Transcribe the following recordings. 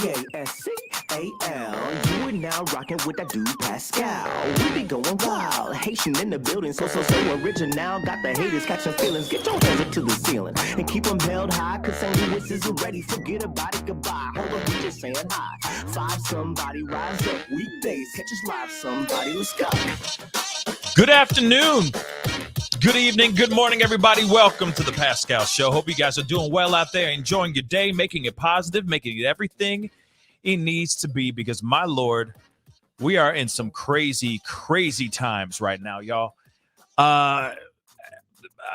Pascal. You are now rocking with that dude Pascal. We be going wild, Haitian in the building, so original. Got the haters catching feelings. Get your hands up to the ceiling and keep them held high. Cause St. Louis is ready. Forget about it, goodbye. Hold on, we just saying hi. Five somebody rise up weekdays. Catch us live, somebody. Let's go. Good afternoon. Good evening, good morning, everybody. Welcome to the Pascal Show. Hope you guys are doing well out there, enjoying your day, making it positive, making it everything it needs to be, because my Lord, we are in some crazy, crazy times right now, y'all.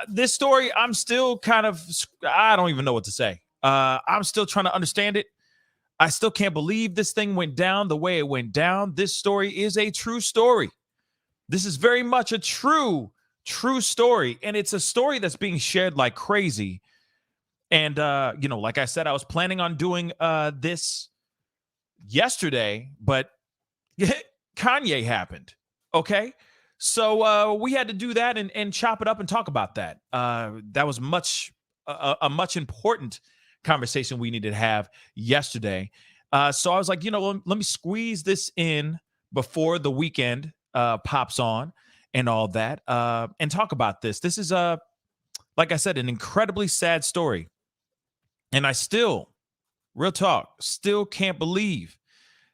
This story, I'm still I don't even know what to say. I'm still trying to understand it. I still can't believe this thing went down the way it went down. This story is a true story. This is very much a true story, and it's a story that's being shared like crazy. And like I said, I was planning on doing this yesterday, but Kanye happened. Okay, so we had to do that and chop it up and talk about that. That was a much important conversation we needed to have yesterday. So I was like, let me squeeze this in before the weekend pops on and all that, and talk about this. This is, like I said, an incredibly sad story. And I still, real talk, still can't believe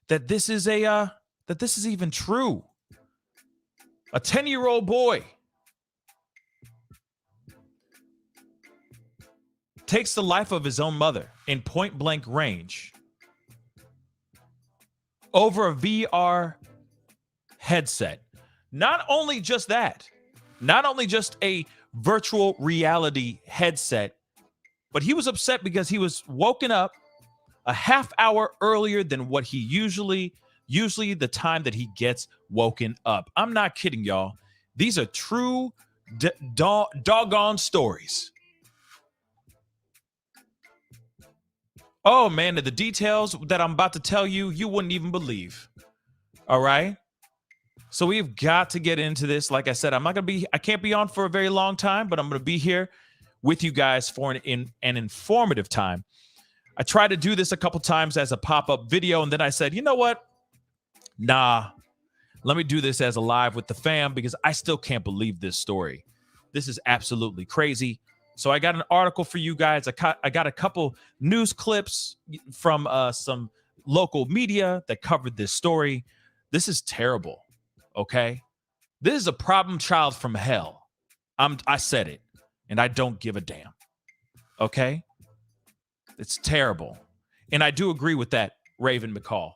that this is even true. A 10-year-old boy takes the life of his own mother in point blank range over a VR headset. Not only just that, not only just a virtual reality headset, but he was upset because he was woken up a half hour earlier than what he usually the time that he gets woken up. I'm not kidding, y'all. These are true doggone stories. Oh, man, the details that I'm about to tell you, you wouldn't even believe. All right? So we've got to get into this. Like I said, I can't be on for a very long time, but I'm going to be here with you guys for an informative time. I tried to do this a couple times as a pop-up video, and then I said, you know what? Nah, let me do this as a live with the fam, because I still can't believe this story. This is absolutely crazy. So I got an article for you guys. I got a couple news clips from some local media that covered this story. This is terrible. Okay, this is a problem child from hell. I said it, and I don't give a damn. Okay, it's terrible, and I do agree with that, Raven McCall.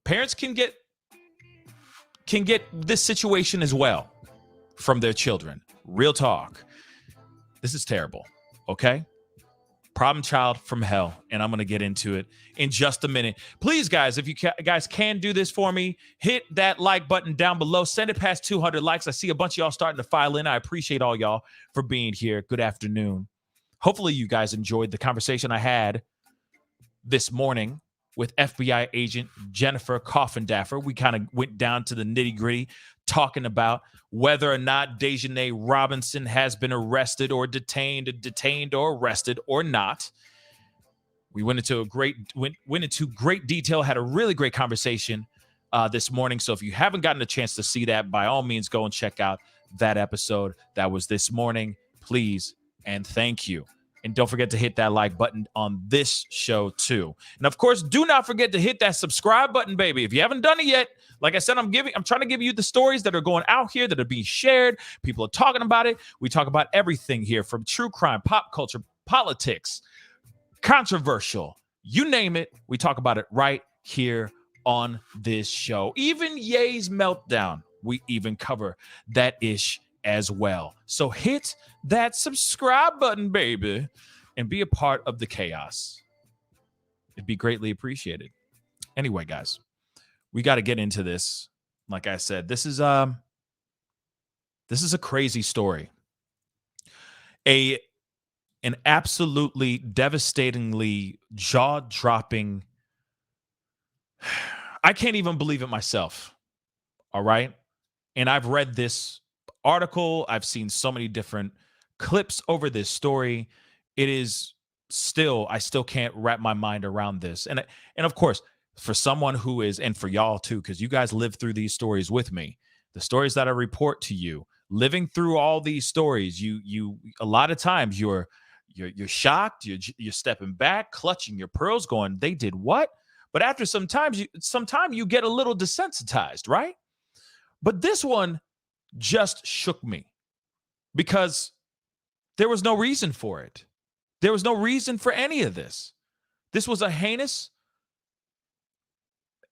Parents can get this situation as well from their children. Real talk. This is terrible. Okay. Problem child from hell, and I'm going to get into it in just a minute. Please, guys, if you guys can do this for me, hit that like button down below. Send it past 200 likes. I see a bunch of y'all starting to file in. I appreciate all y'all for being here. Good afternoon. Hopefully you guys enjoyed the conversation I had this morning with FBI agent Jennifer Coffindaffer. We kind of went down to the nitty-gritty, talking about whether or not Dejanay Robinson has been arrested or detained or arrested or not. We went into great detail, had a really great conversation this morning. So if you haven't gotten a chance to see that, by all means, go and check out that episode. That was this morning. Please and thank you. And don't forget to hit that like button on this show too. And of course, do not forget to hit that subscribe button, baby. If you haven't done it yet, like I said, I'm trying to give you the stories that are going out here, that are being shared. People are talking about it. We talk about everything here, from true crime, pop culture, politics, controversial, you name it. We talk about it right here on this show. Even Ye's meltdown, we even cover that ish as well. So hit that subscribe button, baby, and be a part of the chaos. It'd be greatly appreciated. Anyway, guys, we got to get into this. Like I said, this is a crazy story. An absolutely devastatingly jaw-dropping. I can't even believe it myself. All right? And I've read this article. I've seen so many different clips over this story. It is I still can't wrap my mind around this. And of course, for someone who is, and for y'all too, because you guys live through these stories with me, the stories that I report to you, living through all these stories, you a lot of times you're shocked, you're stepping back, clutching your pearls, going, they did what? But after some time you get a little desensitized, right? But this one just shook me because there was no reason for it. There was no reason for any of this. This was a heinous,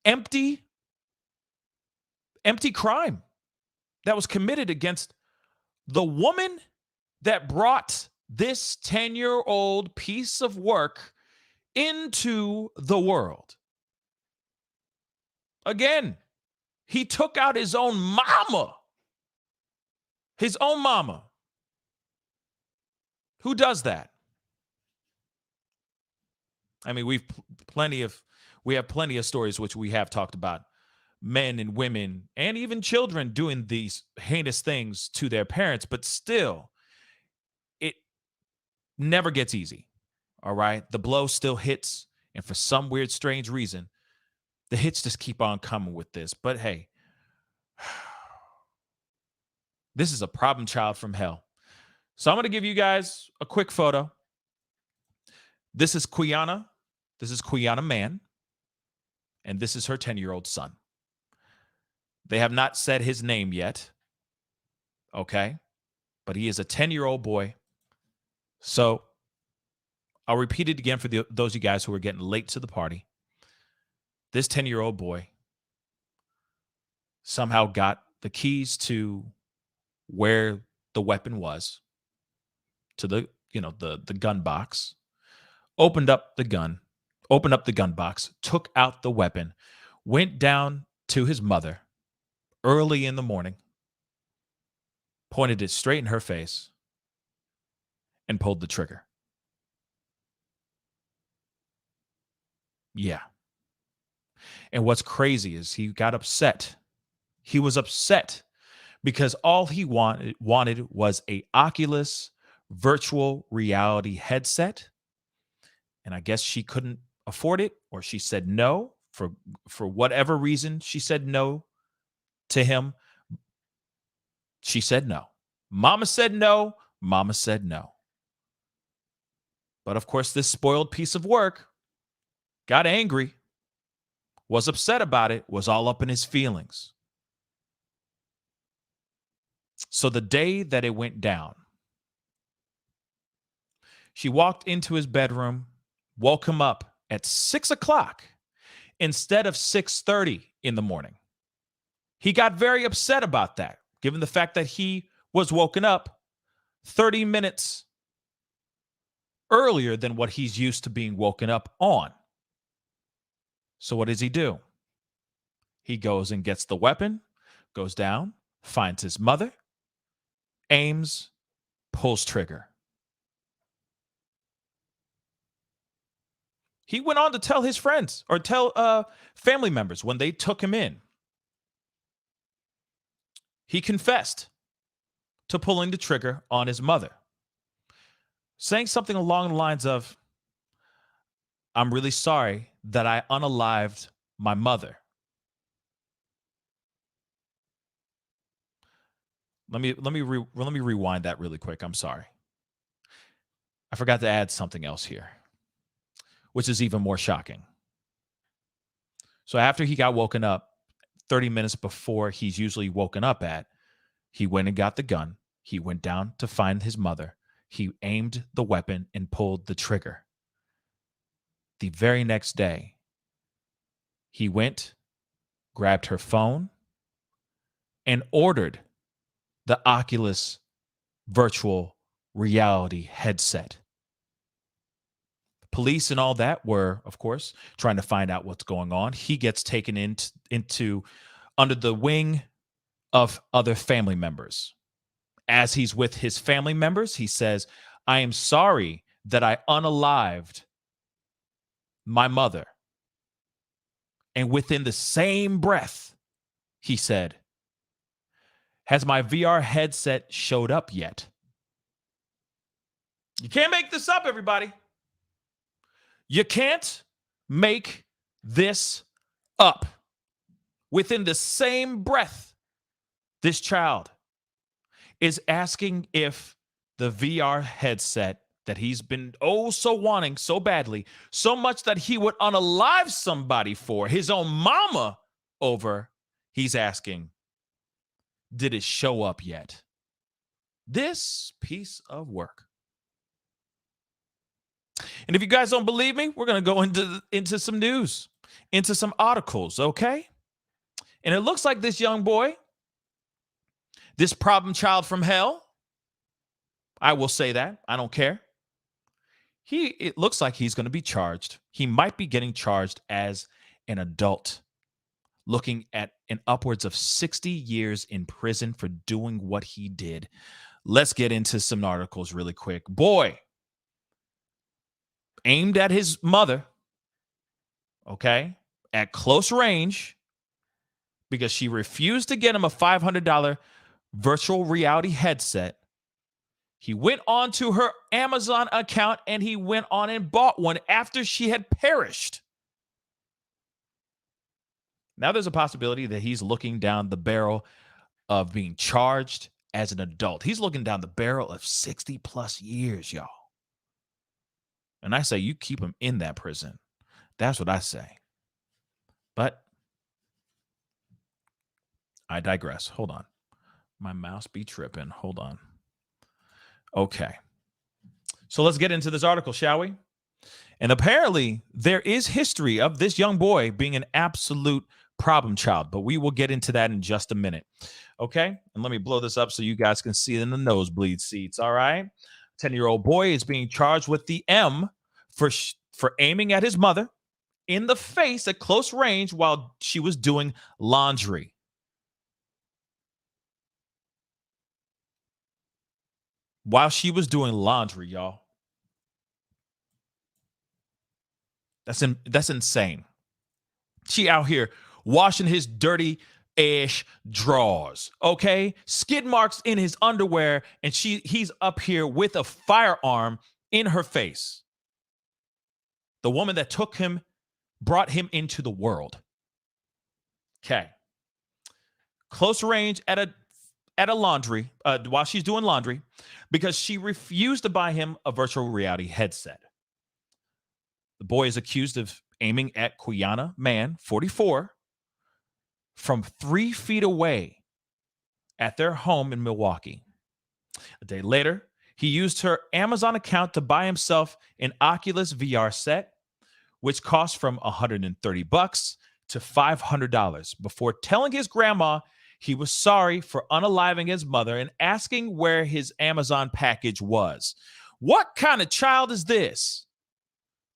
empty crime that was committed against the woman that brought this 10-year-old piece of work into the world. Again, he took out his own mama. His own mama. Who does that? I mean, we have plenty of stories which we have talked about, men and women and even children doing these heinous things to their parents, but still, it never gets easy. All right, the blow still hits, and for some weird, strange reason, the hits just keep on coming with this. But hey, this is a problem child from hell. So I'm going to give you guys a quick photo. This is Quiana. This is Quiana Mann. And this is her 10-year-old son. They have not said his name yet. Okay. But he is a 10-year-old boy. So I'll repeat it again for those of you guys who are getting late to the party. This 10-year-old boy somehow got the keys to where the weapon was, to the gun box, opened up the gun box, took out the weapon, went down to his mother early in the morning, pointed it straight in her face, and pulled the trigger. Yeah. And what's crazy is he got upset. He was upset because all he wanted was a Oculus virtual reality headset. And I guess she couldn't afford it, or she said no for whatever reason. She said no to him. She said no. Mama said no. Mama said no. But of course, this spoiled piece of work got angry, was upset about it, was all up in his feelings. So the day that it went down, she walked into his bedroom, woke him up at 6 o'clock instead of 6:30 in the morning. He got very upset about that, given the fact that he was woken up 30 minutes earlier than what he's used to being woken up on. So what does he do? He goes and gets the weapon, goes down, finds his mother, aims, pulls trigger. He went on to tell his friends or tell family members when they took him in. He confessed to pulling the trigger on his mother, saying something along the lines of, "I'm really sorry that I unalived my mother." Let me rewind that really quick. I'm sorry. I forgot to add something else here, which is even more shocking. So after he got woken up 30 minutes before he's usually woken up at, he went and got the gun. He went down to find his mother. He aimed the weapon and pulled the trigger. The very next day, he went, grabbed her phone, and ordered the Oculus virtual reality headset. Police and all that were, of course, trying to find out what's going on. He gets taken into under the wing of other family members. As he's with his family members, he says, "I am sorry that I unalived my mother." And within the same breath, he said, "Has my VR headset showed up yet?" You can't make this up, everybody. You can't make this up. Within the same breath, this child is asking if the VR headset that he's been so wanting so badly, so much that he would unalive somebody for, his own mama over, he's asking, did it show up yet? This piece of work. And if you guys don't believe me, we're going to go into some news, into some articles, okay? And it looks like this young boy, this problem child from hell, I will say that. I don't care. It looks like he's going to be charged. He might be getting charged as an adult, looking at an upwards of 60 years in prison for doing what he did. Let's get into some articles really quick. Boy aimed at his mother, okay, at close range because she refused to get him a $500 virtual reality headset. He went on to her Amazon account and he went on and bought one after she had perished. Now there's a possibility that he's looking down the barrel of being charged as an adult. He's looking down the barrel of 60 plus years, y'all. And I say you keep him in that prison. That's what I say. But I digress. Hold on. My mouse be tripping. Hold on. Okay. So let's get into this article, shall we? And apparently there is history of this young boy being an absolute problem child, but we will get into that in just a minute. Okay. And let me blow this up so you guys can see it in the nosebleed seats. All right. 10-year-old boy is being charged with the M for aiming at his mother in the face at close range while she was doing laundry. While she was doing laundry, y'all. That's insane. She out here washing his dirty ash drawers, okay? Skid marks in his underwear, and he's up here with a firearm in her face. The woman that took him, brought him into the world. Okay. Close range at a laundry, while she's doing laundry, because she refused to buy him a virtual reality headset. The boy is accused of aiming at Quiana Mann, 44, from 3 feet away at their home in Milwaukee. A day later, he used her Amazon account to buy himself an Oculus VR set, which cost from $130 to $500 before telling his grandma he was sorry for unaliving his mother and asking where his Amazon package was. What kind of child is this?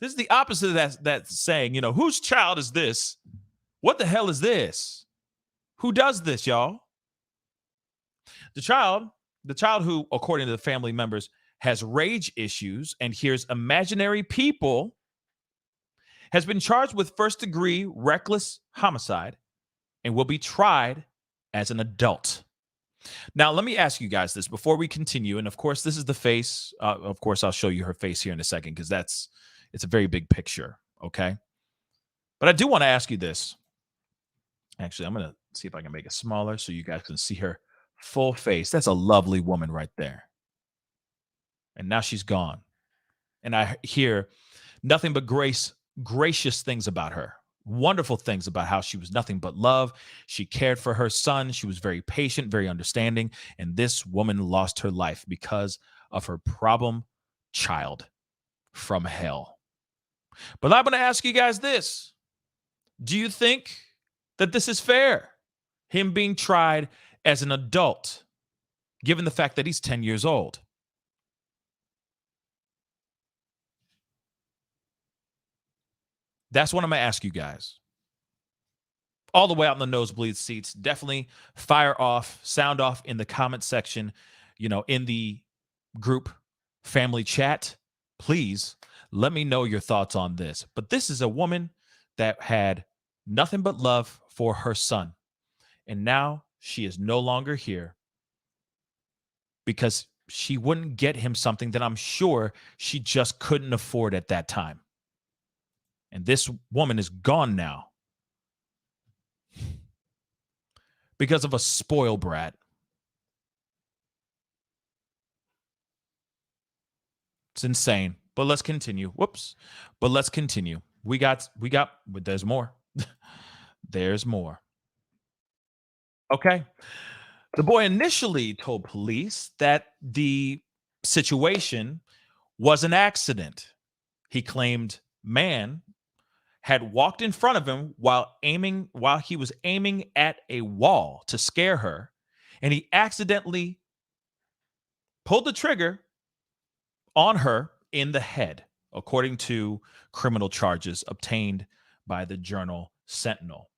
This is the opposite of that saying, whose child is this? What the hell is this? Who does this, y'all? The child who, according to the family members, has rage issues and hears imaginary people, has been charged with first-degree reckless homicide and will be tried as an adult. Now, let me ask you guys this before we continue. And of course, this is the face. Of course, I'll show you her face here in a second because it's a very big picture. Okay. But I do want to ask you this. Actually, I'm going to see if I can make it smaller so you guys can see her full face. That's a lovely woman right there. And now she's gone. And I hear nothing but gracious things about her. Wonderful things about how she was nothing but love. She cared for her son. She was very patient, very understanding. And this woman lost her life because of her problem child from hell. But I'm going to ask you guys this. Do you think that this is fair? Him being tried as an adult, given the fact that he's 10 years old. That's what I'm going to ask you guys. All the way out in the nosebleed seats. Definitely sound off in the comment section, in the group family chat. Please let me know your thoughts on this. But this is a woman that had nothing but love for her son. And now she is no longer here because she wouldn't get him something that I'm sure she just couldn't afford at that time. And this woman is gone now because of a spoil brat. It's insane. But let's continue. Whoops. But let's continue. But there's more. There's more. Okay. The boy initially told police that the situation was an accident. He claimed Mann had walked in front of him while he was aiming at a wall to scare her, and he accidentally pulled the trigger on her in the head, according to criminal charges obtained by the Journal Sentinel.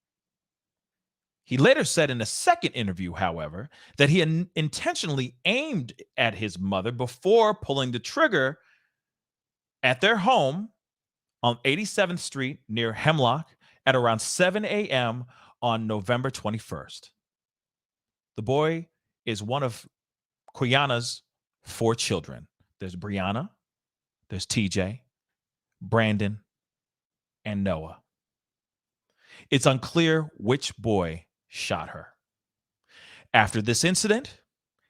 He later said in a second interview, however, that he intentionally aimed at his mother before pulling the trigger at their home on 87th Street near Hemlock at around 7 a.m. on November 21st. The boy is one of Quiana's 4 children. There's Brianna, there's TJ, Brandon, and Noah. It's unclear which boy shot her. After this incident,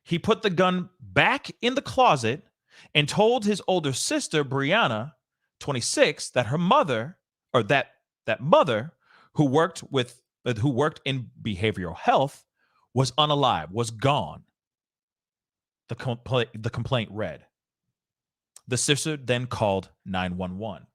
he put the gun back in the closet and told his older sister, Brianna, 26, that her mother, or that mother who worked in behavioral health, was unalive, was gone. The complaint read. The sister then called 911.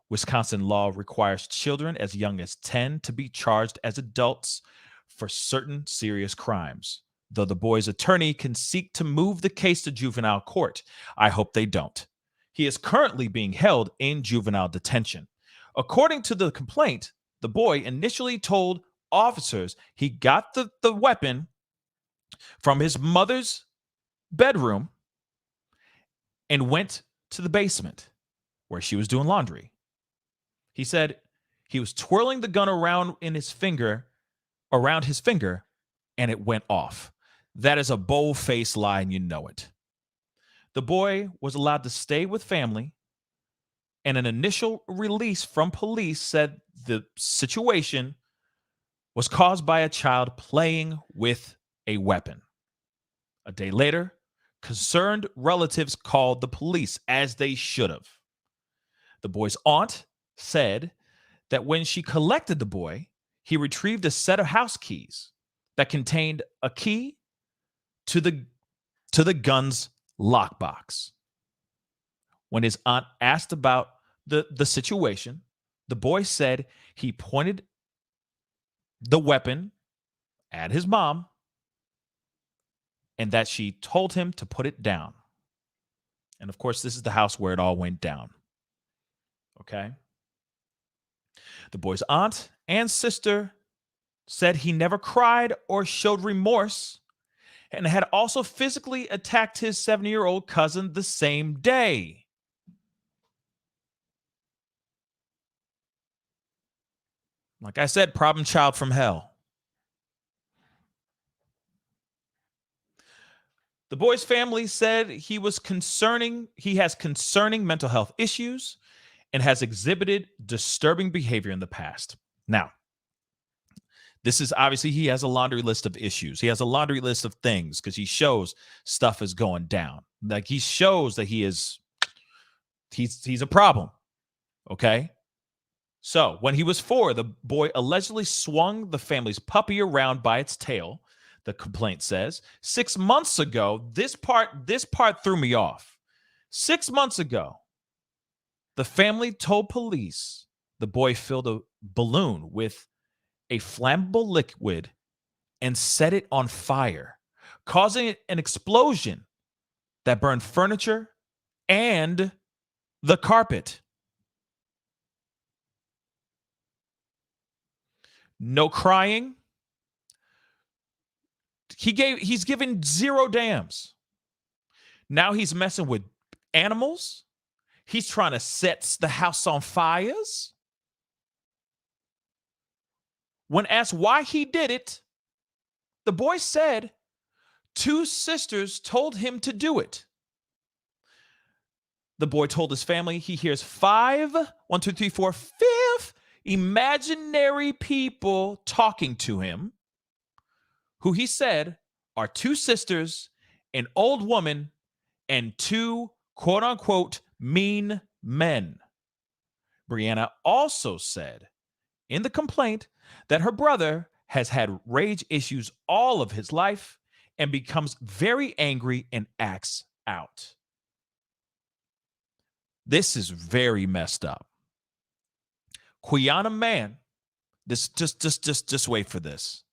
Wisconsin law requires children as young as 10 to be charged as adults for certain serious crimes, though the boy's attorney can seek to move the case to juvenile court. I hope they don't. He is currently being held in juvenile detention. According to the complaint, the boy initially told officers he got the weapon from his mother's bedroom and went to the basement where she was doing laundry. He said he was twirling the gun around his finger, and it went off. That is a bold-faced lie, and you know it. The boy was allowed to stay with family, and an initial release from police said the situation was caused by a child playing with a weapon. A day later, concerned relatives called the police, as they should have. The boy's aunt said that when she collected the boy, he retrieved a set of house keys that contained a key to the gun's lockbox. When his aunt asked about the situation, the boy said he pointed the weapon at his mom and that she told him to put it down. And of course, this is the house where it all went down. Okay? The boy's aunt and sister said he never cried or showed remorse and had also physically attacked his 7-year-old cousin the same day. Like I said, problem child from hell. The boy's family said he has concerning mental health issues and has exhibited disturbing behavior in the past. Now, this is obviously, he has a laundry list of issues. He has a laundry list of things because he shows stuff is going down. Like, he shows that he's a problem. Okay. So when he was 4, the boy allegedly swung the family's puppy around by its tail. The complaint says 6 months ago, this part threw me off. 6 months ago, the family told police the boy filled a balloon with a flammable liquid and set it on fire, causing an explosion that burned furniture and the carpet. No crying. He's given 0 damns. Now he's messing with animals. He's trying to set the house on fires. When asked why he did it, the boy said 2 sisters told him to do it. the boy told his family he hears one, two, three, four, fifth imaginary people talking to him, who he said are two sisters, an old woman, and two quote unquote mean men. Brianna also said in the complaint that her brother has had rage issues all of his life and becomes very angry and acts out. This is very messed up. Quiana Mann, just wait for this.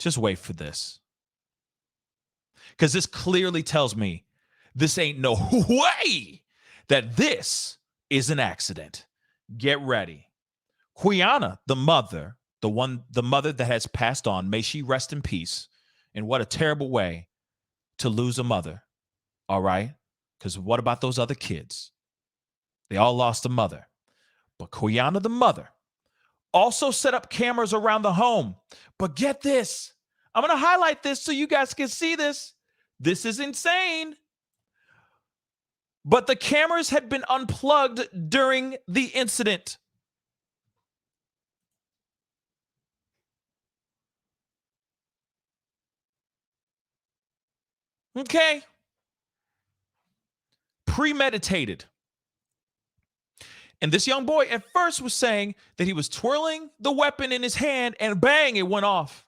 Just wait for this. Because this clearly tells me this ain't no way that this is an accident. Get ready. Quiana, the mother that has passed on, may she rest in peace. And what a terrible way to lose a mother. All right? Because what about those other kids? They all lost a mother. But Quiana, the mother, also set up cameras around the home. But get this. I'm going to highlight this so you guys can see this. This is insane. But the cameras had been unplugged during the incident. Okay. Premeditated. And this young boy at first was saying that he was twirling the weapon in his hand and bang, it went off.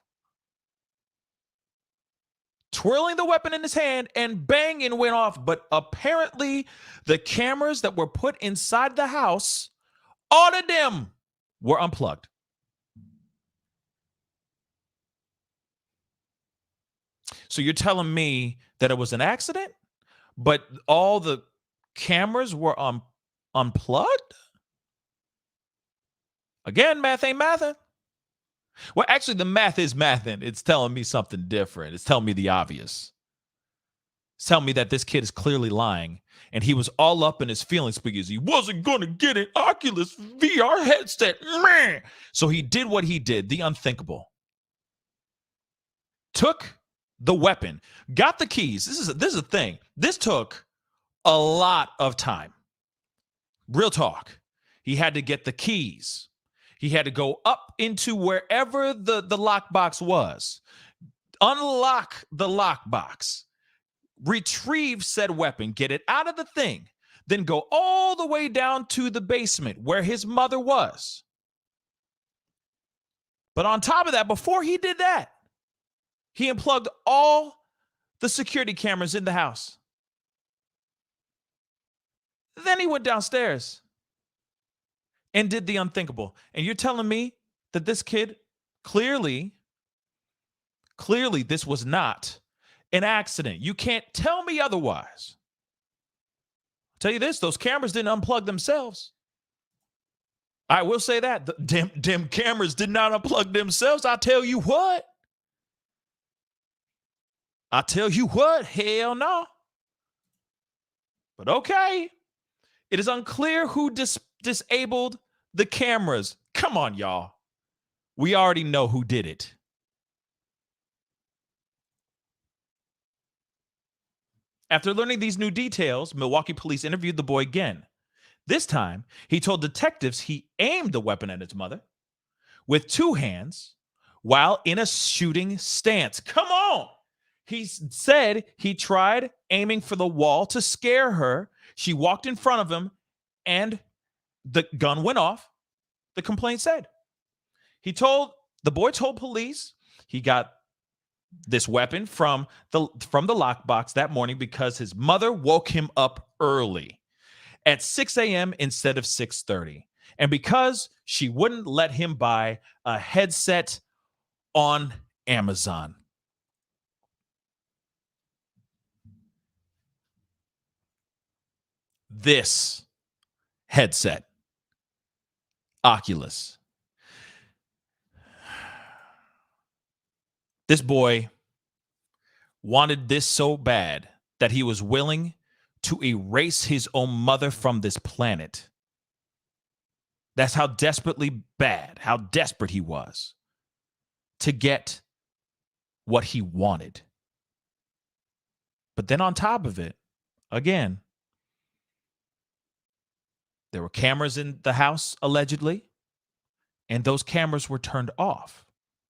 Twirling the weapon in his hand and bang, it went off. But apparently the cameras that were put inside the house, all of them were unplugged. So you're telling me that it was an accident, but all the cameras were unplugged? Again, math ain't mathin'. Well, actually, the math is mathin'. It's telling me something different. It's telling me the obvious. It's telling me that this kid is clearly lying, and he was all up in his feelings because he wasn't going to get an Oculus VR headset. Man. So he did what he did, the unthinkable. Took the weapon, got the keys. This is a thing. This took a lot of time. Real talk. He had to get the keys. He had to go up into wherever the lockbox was, unlock the lockbox, retrieve said weapon, get it out of the thing, then go all the way down to the basement where his mother was. But on top of that, before he did that, he unplugged all the security cameras in the house. Then he went downstairs and did the unthinkable. And you're telling me that this kid clearly this was not an accident. You can't tell me otherwise. I'll tell you this, those cameras didn't unplug themselves. I will say that. The damn cameras did not unplug themselves. I'll tell you what. Hell no. But okay. It is unclear who disabled the cameras. Come on, y'all. We already know who did it. After learning these new details, Milwaukee police interviewed the boy again. This time, he told detectives he aimed the weapon at his mother with two hands while in a shooting stance. Come on. He said he tried aiming for the wall to scare her. She walked in front of him and the gun went off, the complaint said. The boy told police he got this weapon from the lockbox that morning because his mother woke him up early at 6 a.m. instead of 6:30. And because she wouldn't let him buy a headset on Amazon. This headset, Oculus. This boy wanted this so bad that he was willing to erase his own mother from this planet. That's how desperately bad, how desperate he was to get what he wanted. But then on top of it, again, There were cameras in the house, allegedly, and those cameras were turned off.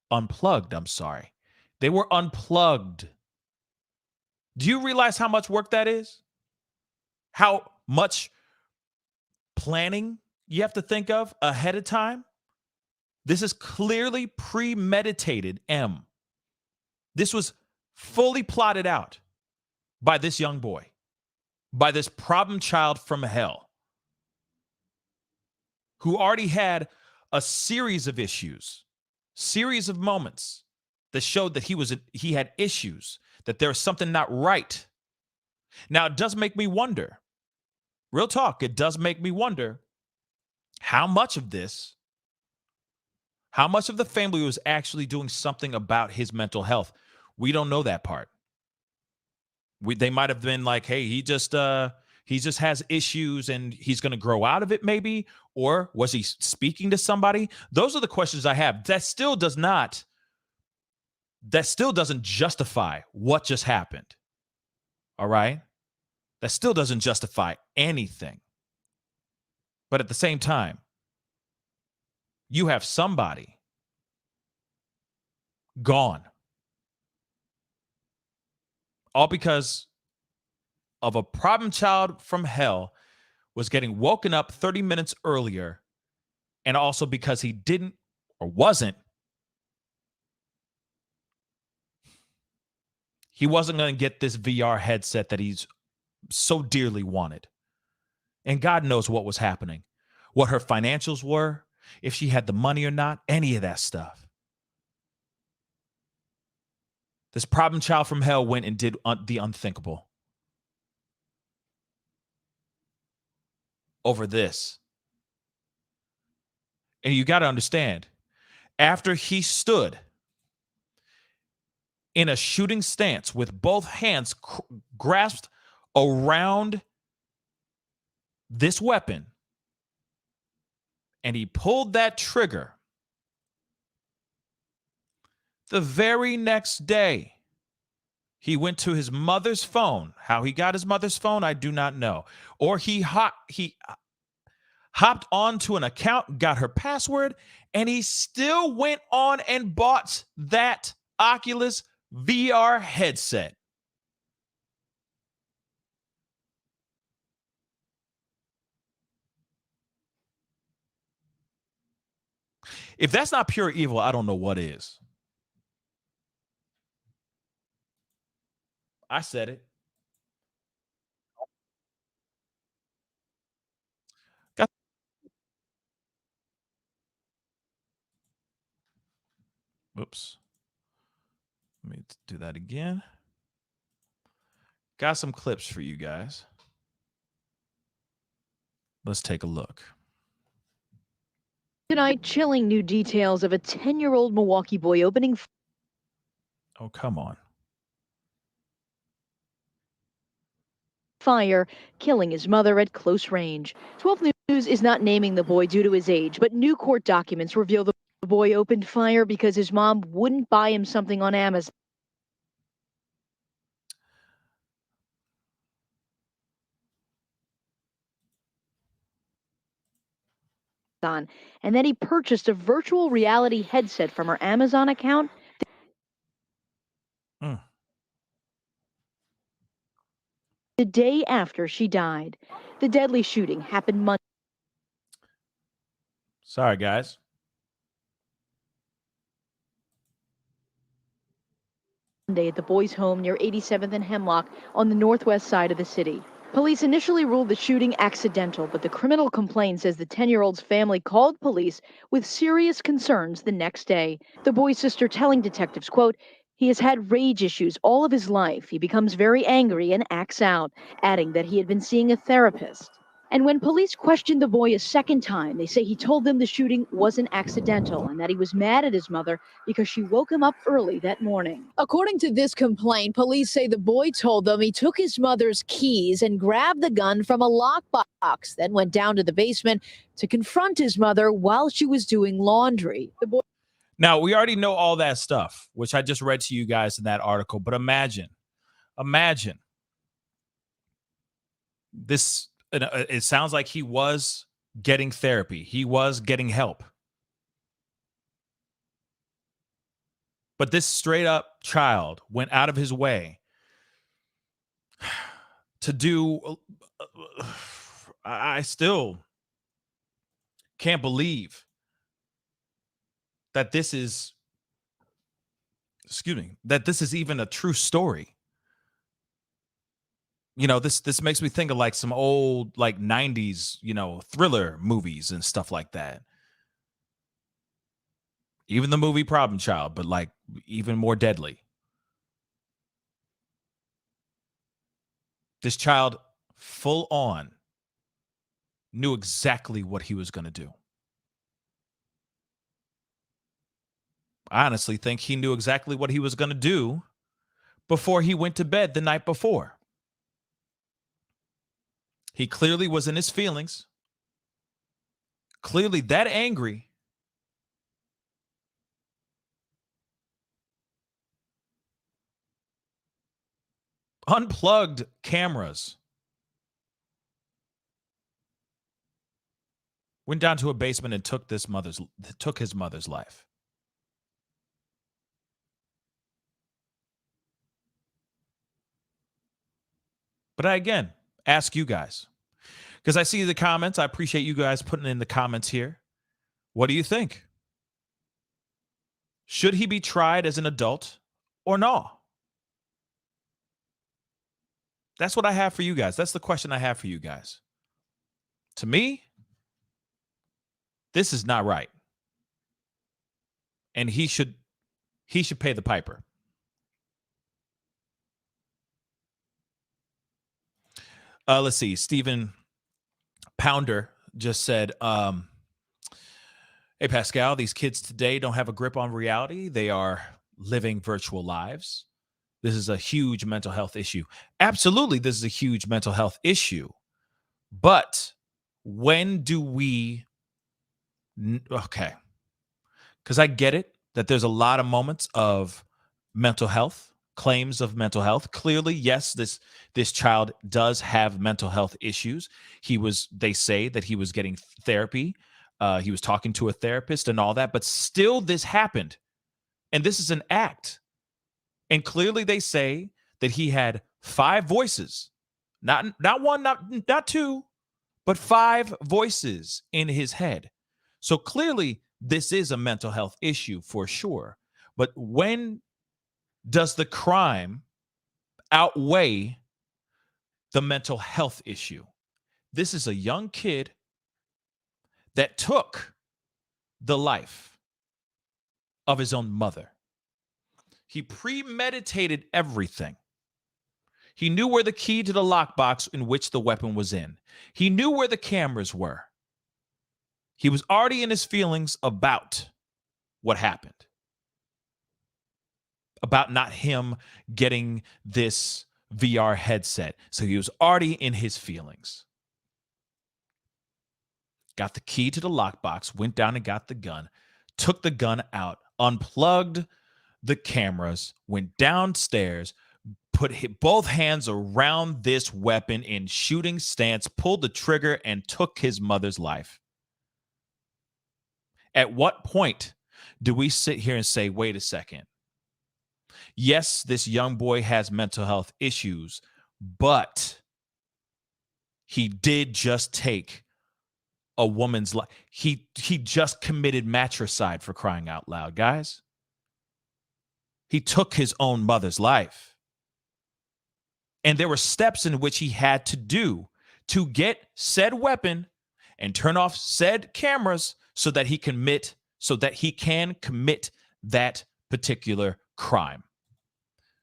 Unplugged, I'm sorry. They were unplugged. Do you realize how much work that is? How much planning you have to think of ahead of time? This is clearly premeditated, M. This was fully plotted out by this young boy, by this problem child from hell, who already had a series of issues, series of moments that showed that he had issues, that there was something not right. Now, it does make me wonder, real talk, it does make me wonder how much of this, how much of the family was actually doing something about his mental health. We don't know that part. They might have been like, hey, he just has issues and he's going to grow out of it, maybe. Or was he speaking to somebody? Those are the questions I have. That still doesn't justify what just happened. All right? That still doesn't justify anything. But at the same time, you have somebody gone. All because of a problem child from hell was getting woken up 30 minutes earlier, and also because he didn't or wasn't going to get this VR headset that he's so dearly wanted. And God knows what was happening, what her financials were, if she had the money or not, any of that stuff. This problem child from hell went and did the unthinkable over this. And you got to understand, after he stood in a shooting stance with both hands grasped around this weapon, and he pulled that trigger, the very next day, he went to his mother's phone. How he got his mother's phone, I do not know. Or he hopped onto an account, got her password, and he still went on and bought that Oculus VR headset. If that's not pure evil, I don't know what is. I said it. Got, oops. Let me do that again. Got some clips for you guys. Let's take a look. Tonight, chilling new details of a 10-year-old Milwaukee boy opening Oh, come on. fire, killing his mother at close range. 12 News is not naming the boy due to his age, but new court documents reveal the boy opened fire because his mom wouldn't buy him something on Amazon. And then he purchased a virtual reality headset from her Amazon account. The day after she died. The deadly shooting happened Monday. Sorry, guys. At the boys' home near 87th and Hemlock on the northwest side of the city. Police initially ruled the shooting accidental, but the criminal complaint says the 10-year-old's family called police with serious concerns the next day. The boy's sister telling detectives, quote, "He has had rage issues all of his life. He becomes very angry and acts out," adding that he had been seeing a therapist. And when police questioned the boy a second time, they say he told them the shooting wasn't accidental and that he was mad at his mother because she woke him up early that morning. According to this complaint, police say the boy told them he took his mother's keys and grabbed the gun from a lockbox, then went down to the basement to confront his mother while she was doing laundry. The boy. Now, we already know all that stuff, which I just read to you guys in that article, but imagine this it sounds like he was getting therapy. He was getting help. But this straight up child went out of his way to do. I still can't believe that this is, that this is even a true story. This makes me think of like some old like 90s, thriller movies and stuff like that. Even the movie Problem Child, but like even more deadly. This child full on knew exactly what he was going to do. I honestly think he knew exactly what he was going to do before he went to bed the night before. He clearly was in his feelings, clearly that angry. Unplugged cameras. Went down to a basement and took his mother's life. But I again ask you guys, because I see the comments. I appreciate you guys putting in the comments here. What do you think? Should he be tried as an adult or no? That's what I have for you guys. That's the question I have for you guys. To me, this is not right. And he should pay the piper. Let's see. Stephen Pounder just said, hey, Pascal, these kids today don't have a grip on reality. They are living virtual lives. This is a huge mental health issue. Absolutely, this is a huge mental health issue. But when do we... Okay. Because I get it that there's a lot of moments of mental health, claims of mental health. Clearly, yes, this child does have mental health issues. They say that he was getting therapy. He was talking to a therapist and all that, but still this happened. And this is an act. And clearly they say that he had 5 voices, not one, not 2, but 5 voices in his head. So clearly this is a mental health issue for sure. But when does the crime outweigh the mental health issue? This is a young kid that took the life of his own mother. He premeditated everything. He knew where the key to the lockbox in which the weapon was in. He knew where the cameras were. He was already in his feelings about what happened. About not him getting this VR headset. So he was already in his feelings. Got the key to the lockbox, went down and got the gun, took the gun out, unplugged the cameras, went downstairs, put both hands around this weapon in shooting stance, pulled the trigger, and took his mother's life. At what point do we sit here and say, wait a second? Yes, this young boy has mental health issues, but he did just take a woman's life. He just committed matricide, for crying out loud, guys. He took his own mother's life. And there were steps in which he had to do to get said weapon and turn off said cameras so that he can commit that particular crime.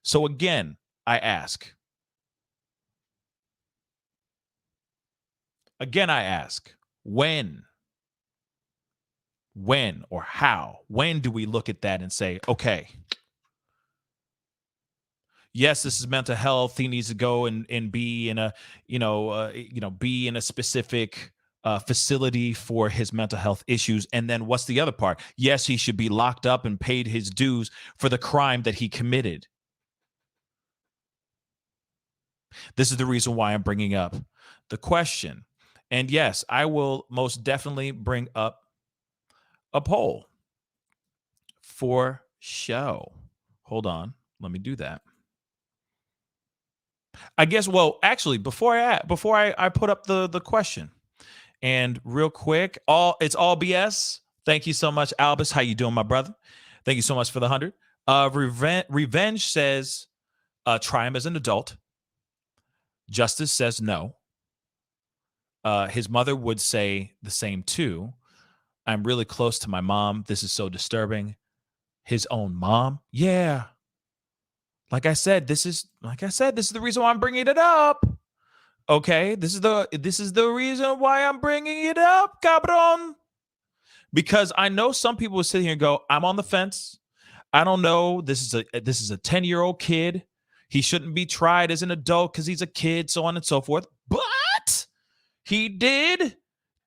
So again, I ask, when or how, when do we look at that and say, okay, yes, this is mental health. He needs to go and be in a, be in a specific facility for his mental health issues. And then what's the other part? Yes, he should be locked up and paid his dues for the crime that he committed. This is the reason why I'm bringing up the question. And yes, I will most definitely bring up a poll for show. Hold on. Let me do that. I guess, well, actually, before I put up the question, and real quick, it's all BS. Thank you so much, Albus. How you doing, my brother? Thank you so much for the 100. Revenge says try him as an adult. Justice says no. His mother would say the same too. I'm really close to my mom. This is so disturbing. His own mom? Yeah. Like I said, this is the reason why I'm bringing it up. Okay, this is the reason why I'm bringing it up, cabron. Because I know some people will sit here and go, "I'm on the fence. I don't know. This is a 10-year-old kid. He shouldn't be tried as an adult because he's a kid, so on and so forth." But he did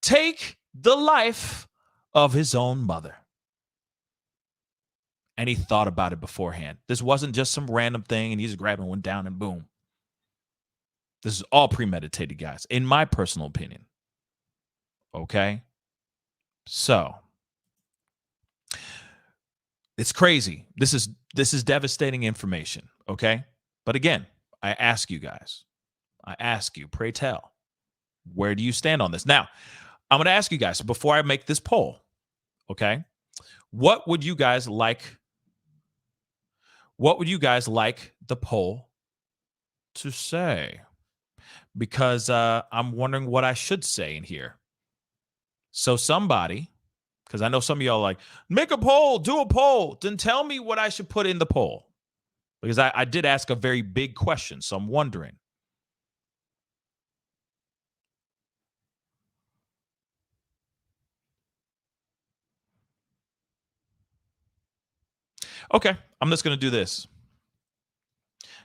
take the life of his own mother. And he thought about it beforehand. This wasn't just some random thing and he's grabbing one down and boom. This is all premeditated, guys, in my personal opinion. Okay? So, it's crazy. This is devastating information, okay? But again, I ask you guys, pray tell, where do you stand on this? Now, I'm going to ask you guys before I make this poll, okay? What would you guys like the poll to say? Because I'm wondering what I should say in here. So somebody, because I know some of y'all are like, make a poll, do a poll. Then tell me what I should put in the poll. Because I did ask a very big question, so I'm wondering. Okay, I'm just going to do this.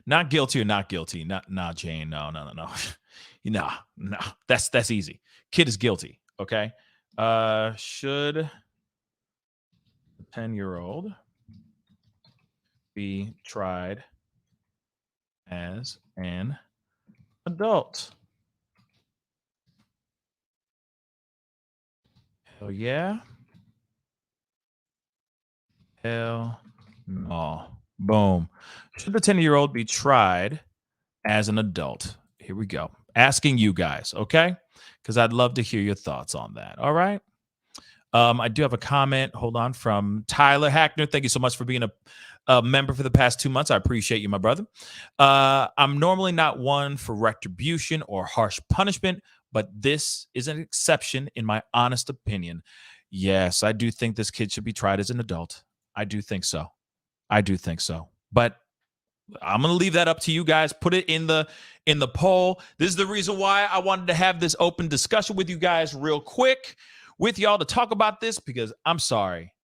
Not guilty or not guilty. Nah, Jane. No. No. That's easy. Kid is guilty. Okay. Should a 10-year-old be tried as an adult? Hell yeah. Hell no. Boom. Should the 10-year-old be tried as an adult? Here we go. Asking you guys, okay? Because I'd love to hear your thoughts on that. All right. I do have a comment. Hold on, from Tyler Hackner. Thank you so much for being a member for the past 2 months. I appreciate you, my brother. I'm normally not one for retribution or harsh punishment, but this is an exception in my honest opinion. Yes, I do think this kid should be tried as an adult. I do think so. But I'm going to leave that up to you guys. Put it in the poll. This is the reason why I wanted to have this open discussion with you guys real quick with y'all to talk about this, because I'm sorry.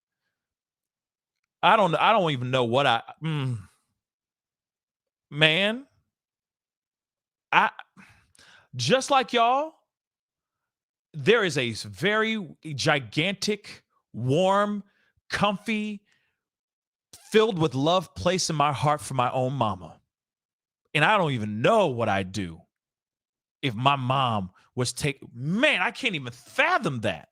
I don't even know what man, I just like y'all, there is a very gigantic, warm, comfy, filled with love place in my heart for my own mama. And I don't even know what I'd do if my mom was man, I can't even fathom that.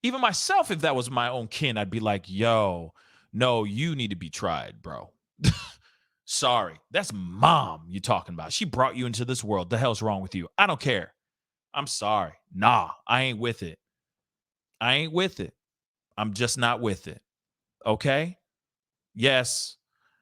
Even myself, if that was my own kin, I'd be like, yo, no, you need to be tried, bro. Sorry, that's mom you're talking about. She brought you into this world. The hell's wrong with you? I don't care. I'm sorry. Nah, I ain't with it. I'm just not with it. Okay? Yes.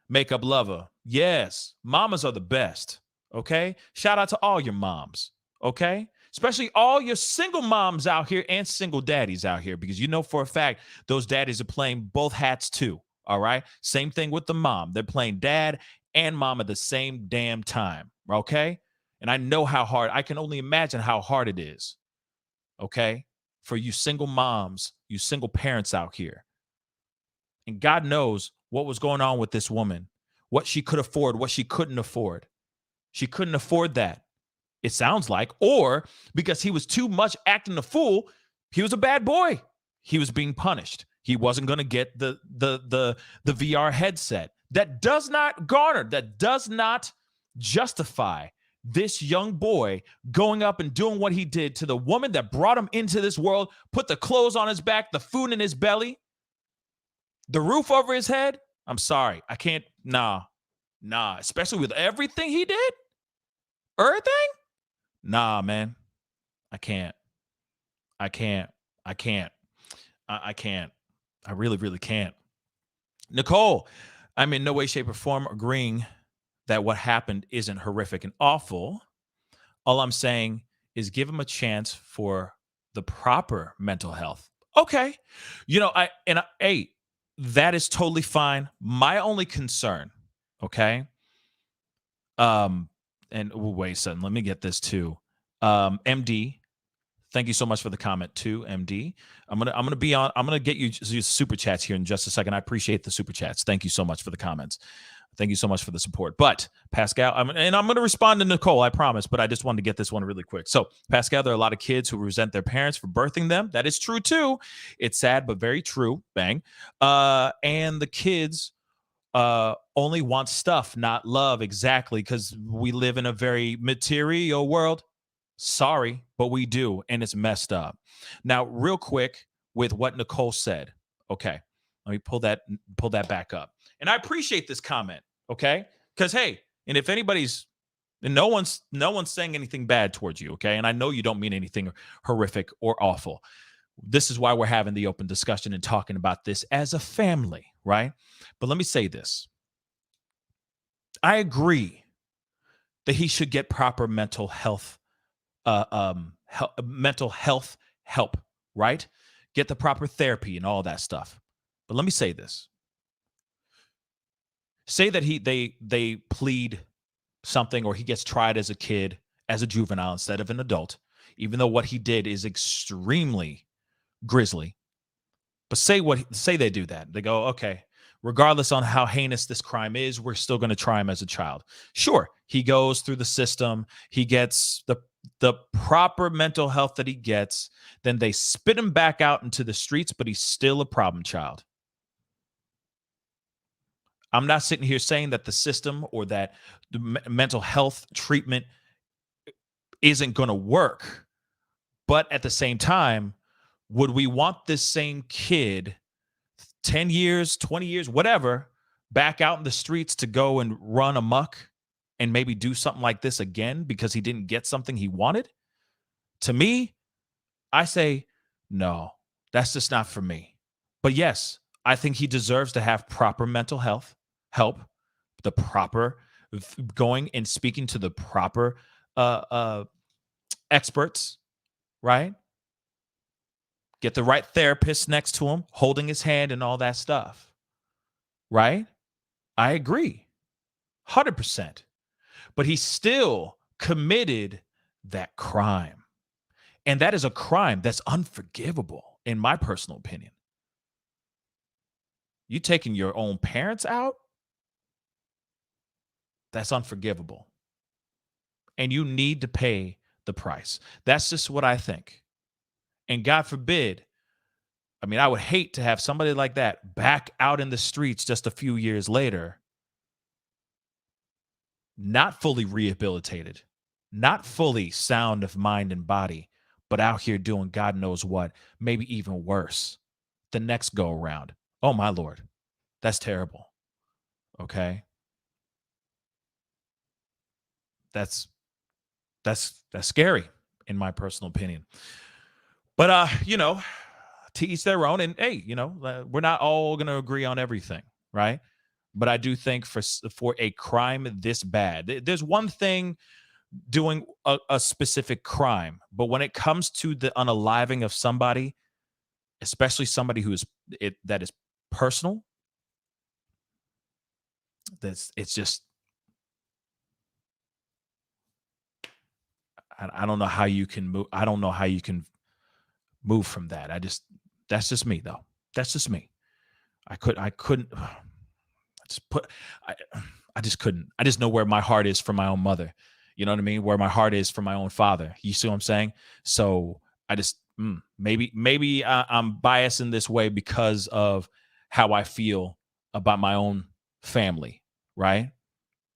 Makeup lover. Yes. Mamas are the best. Okay? Shout out to all your moms. Okay? Especially all your single moms out here and single daddies out here, because you know for a fact those daddies are playing both hats too. All right? Same thing with the mom. They're playing dad and mom at the same damn time. Okay? And I know how hard, I can only imagine how hard it is. Okay? For you single moms, you single parents out here. And God knows what was going on with this woman, what she could afford, what she couldn't afford. She couldn't afford that, it sounds like, or because he was too much acting a fool, he was a bad boy. He was being punished. He wasn't going to get the VR headset. That does not justify this young boy going up and doing what he did to the woman that brought him into this world, put the clothes on his back, the food in his belly, the roof over his head. I'm sorry. I can't. Nah. Especially with everything he did. Everything? Nah, man. I can't. I can't. I really, really can't. Nicole, I'm in no way, shape, or form agreeing that what happened isn't horrific and awful. All I'm saying is give him a chance for the proper mental health. Okay. Hey, that is totally fine. My only concern, okay? And wait a second, let me get this too. MD, thank you so much for the comment too, MD. I'm gonna get you super chats here in just a second. I appreciate the super chats. Thank you so much for the comments. Thank you so much for the support. But Pascal, I'm going to respond to Nicole, I promise, but I just wanted to get this one really quick. So Pascal, there are a lot of kids who resent their parents for birthing them. That is true too. It's sad, but very true. Bang. And the kids only want stuff, not love. Exactly. Because we live in a very material world. Sorry, but we do. And it's messed up. Now, real quick with what Nicole said. Okay. Let me pull that back up. And I appreciate this comment. Okay. Because, hey, and if anybody's, and no one's saying anything bad towards you. Okay. And I know you don't mean anything horrific or awful. This is why we're having the open discussion and talking about this as a family. Right. But let me say this. I agree that he should get proper mental health help, right? Get the proper therapy and all that stuff. But let me say this. Say that they plead something, or he gets tried as a kid, as a juvenile instead of an adult, even though what he did is extremely grisly. But say they do that. They go, okay, regardless on how heinous this crime is, we're still going to try him as a child. Sure, he goes through the system. He gets the proper mental health that he gets. Then they spit him back out into the streets, but he's still a problem child. I'm not sitting here saying that the system or that the mental health treatment isn't going to work. But at the same time, would we want this same kid 10 years, 20 years, whatever, back out in the streets to go and run amok and maybe do something like this again because he didn't get something he wanted? To me, I say, no, that's just not for me. But yes, I think he deserves to have proper mental health help, the proper going and speaking to the proper experts, right? Get the right therapist next to him, holding his hand and all that stuff, right? I agree, 100%. But he still committed that crime. And that is a crime that's unforgivable, in my personal opinion. You taking your own parents out? That's unforgivable. And you need to pay the price. That's just what I think. And God forbid, I mean, I would hate to have somebody like that back out in the streets just a few years later, not fully rehabilitated, not fully sound of mind and body, but out here doing God knows what, maybe even worse the next go around. Oh, my Lord. That's terrible. Okay. That's scary, in my personal opinion. But to each their own. And hey, we're not all going to agree on everything, right? But I do think for a crime this bad, there's one thing doing a specific crime, but when it comes to the unaliving of somebody, especially somebody that is personal, it's just, I don't know how you can move. I don't know how you can move from that. That's just me though. That's just me. I couldn't I just couldn't. I just know where my heart is for my own mother. You know what I mean? Where my heart is for my own father. You see what I'm saying? So I just, maybe I'm biased in this way because of how I feel about my own family. Right.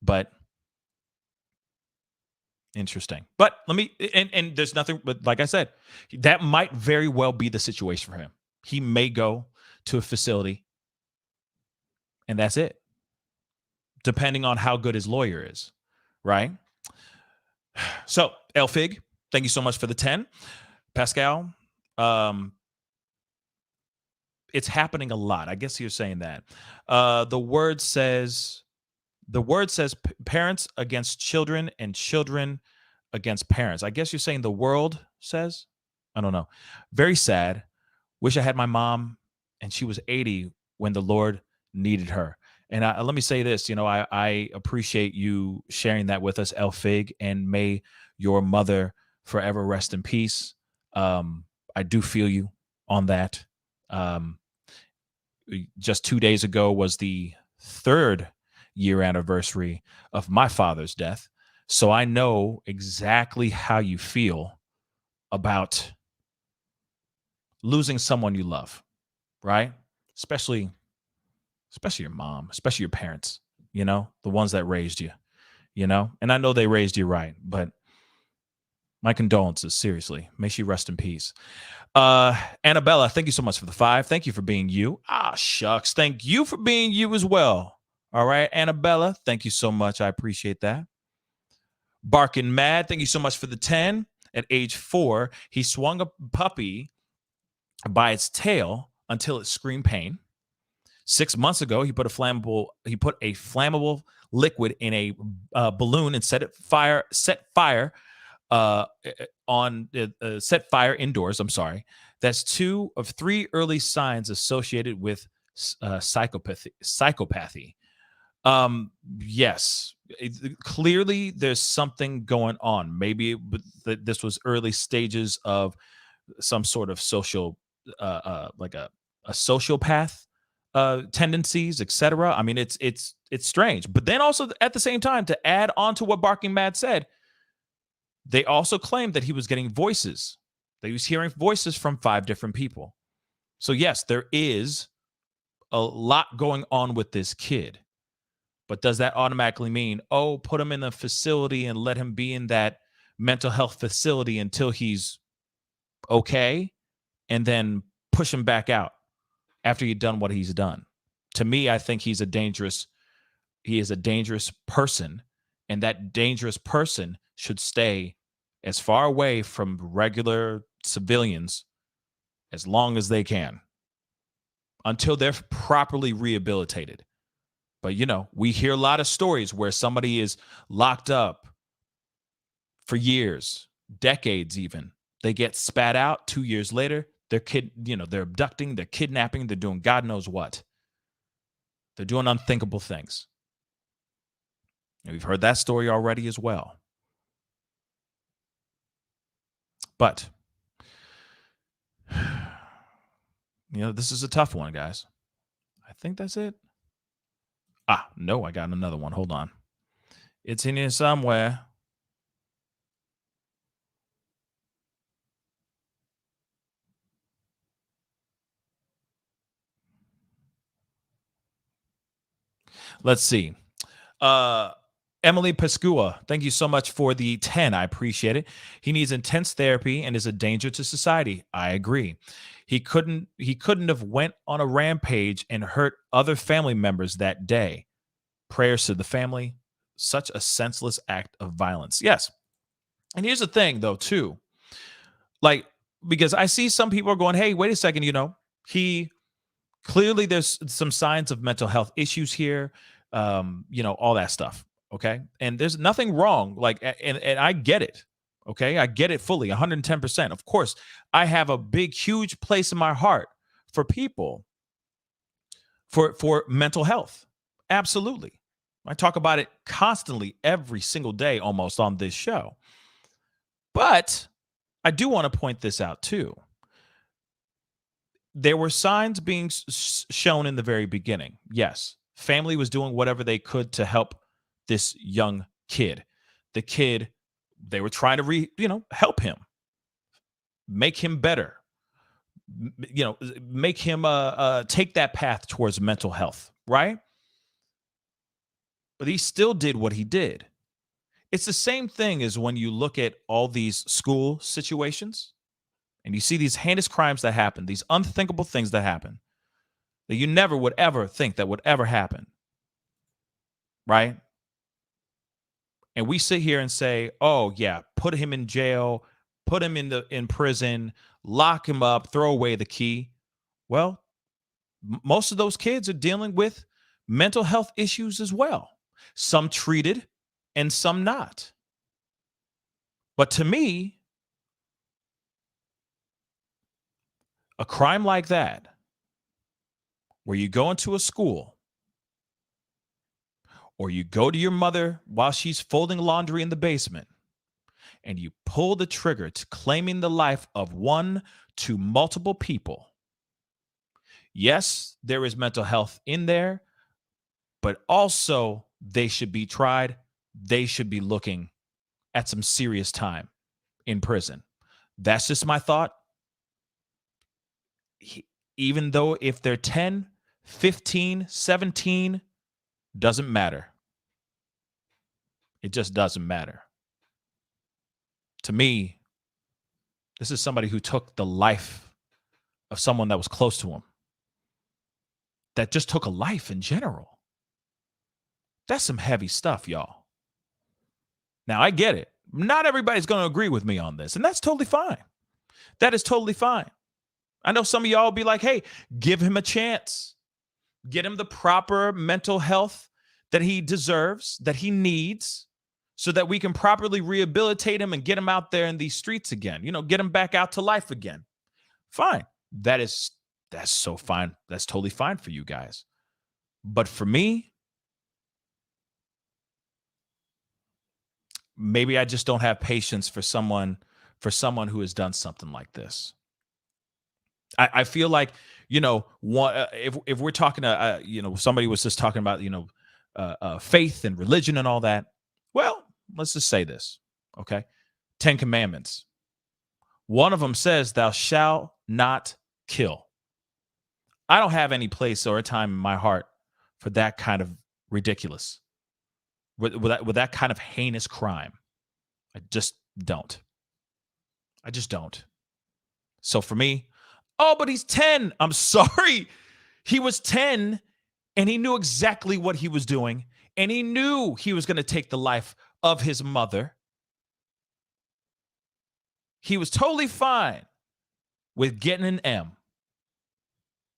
But Interesting. But let me, and there's nothing, but like I said, that might very well be the situation for him. He may go to a facility and that's it, depending on how good his lawyer is, right? So, Elfig, thank you so much for the 10. Pascal, um, it's happening a lot. I guess you're saying that. The word says parents against children and children against parents. I guess you're saying the world says? I don't know. Very sad. Wish I had my mom and she was 80 when the Lord needed her. And let me say this, I appreciate you sharing that with us, Elfig, and may your mother forever rest in peace. I do feel you on that. Just 2 days ago was the 3rd year anniversary of my father's death. So I know exactly how you feel about losing someone you love, right? Especially your mom, especially your parents, the ones that raised you, and I know they raised you right, but my condolences, seriously. May she rest in peace. Annabella, thank you so much for the 5. Thank you for being you. Shucks. Thank you for being you as well. All right, Annabella, thank you so much. I appreciate that. Barkin' Mad, thank you so much for the 10. At age 4, he swung a puppy by its tail until it screamed pain. 6 months ago, he put a flammable liquid in a balloon and set fire indoors. I'm sorry. That's 2 of 3 early signs associated with psychopathy. Yes, clearly there's something going on. Maybe this was early stages of some sort of social, like a sociopath tendencies, etc. I mean, it's strange. But then also at the same time, to add on to what Barking Mad said, they also claimed that he was getting voices. That he was hearing voices from 5 different people. So yes, there is a lot going on with this kid. But does that automatically mean, put him in a facility and let him be in that mental health facility until he's okay, and then push him back out after you've done what he's done? To me, I think he is a dangerous person, and that dangerous person should stay as far away from regular civilians as long as they can until they're properly rehabilitated. But, we hear a lot of stories where somebody is locked up for years, decades even. They get spat out 2 years later. They're abducting, they're kidnapping, they're doing God knows what. They're doing unthinkable things. And we've heard that story already as well. But, this is a tough one, guys. I think that's it. No, I got another one. Hold on. It's in here somewhere. Let's see. Emily Pescua, thank you so much for the 10. I appreciate it. He needs intense therapy and is a danger to society. I agree. He couldn't have went on a rampage and hurt other family members that day. Prayers to the family. Such a senseless act of violence. Yes. And here's the thing, though, too. Like, because I see some people are going, hey, wait a second, he clearly there's some signs of mental health issues here, all that stuff. Okay. And there's nothing wrong. And I get it. Okay. I get it fully, 110%. Of course, I have a big, huge place in my heart for people, for mental health. Absolutely. I talk about it constantly every single day almost on this show. But I do want to point this out too. There were signs being shown in the very beginning. Yes, family was doing whatever they could to help this young kid. The kid, they were trying to help him, make him better, make him take that path towards mental health, right? But he still did what he did. It's the same thing as when you look at all these school situations and you see these heinous crimes that happen, these unthinkable things that happen that you never would ever think that would ever happen, right? And we sit here and say, "Oh yeah, put him in jail, put him in prison, lock him up, throw away the key." Well, most of those kids are dealing with mental health issues as well. Some treated and some not. But to me, a crime like that, where you go into a school or you go to your mother while she's folding laundry in the basement and you pull the trigger to claiming the life of one to multiple people. Yes, there is mental health in there, but also they should be tried. They should be looking at some serious time in prison. That's just my thought. Even though if they're 10, 15, 17, doesn't matter. It just doesn't matter. To me, this is somebody who took the life of someone that was close to him, that just took a life in general. That's some heavy stuff, y'all. Now, I get it. Not everybody's going to agree with me on this, and that's totally fine. That is totally fine. I know some of y'all will be like, hey, give him a chance. Get him the proper mental health that he deserves, that he needs, so that we can properly rehabilitate him and get him out there in these streets again. Get him back out to life again. Fine. That's so fine. That's totally fine for you guys. But for me, maybe I just don't have patience for someone who has done something like this. I feel like, if we're talking to, somebody was just talking about, faith and religion and all that. Well, let's just say this, okay? 10 Commandments. One of them says, thou shalt not kill. I don't have any place or a time in my heart for that kind of ridiculous, with that kind of heinous crime. I just don't. So for me, oh, but he's 10. I'm sorry. He was 10 and he knew exactly what he was doing. And he knew he was going to take the life of his mother. He was totally fine with getting an M,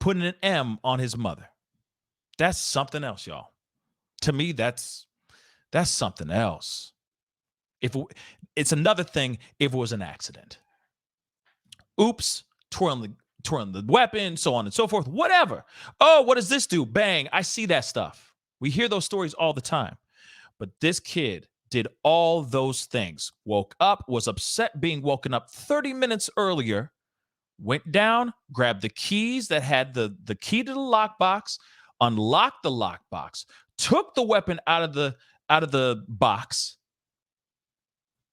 putting an M on his mother. That's something else, y'all. To me, that's something else. It's another thing if it was an accident. Oops, twirling the weapon, so on and so forth, whatever. Oh, what does this do? Bang, I see that stuff. We hear those stories all the time. But this kid did all those things. Woke up, was upset being woken up 30 minutes earlier, went down, grabbed the keys that had the key to the lockbox, unlocked the lockbox, took the weapon out of the box,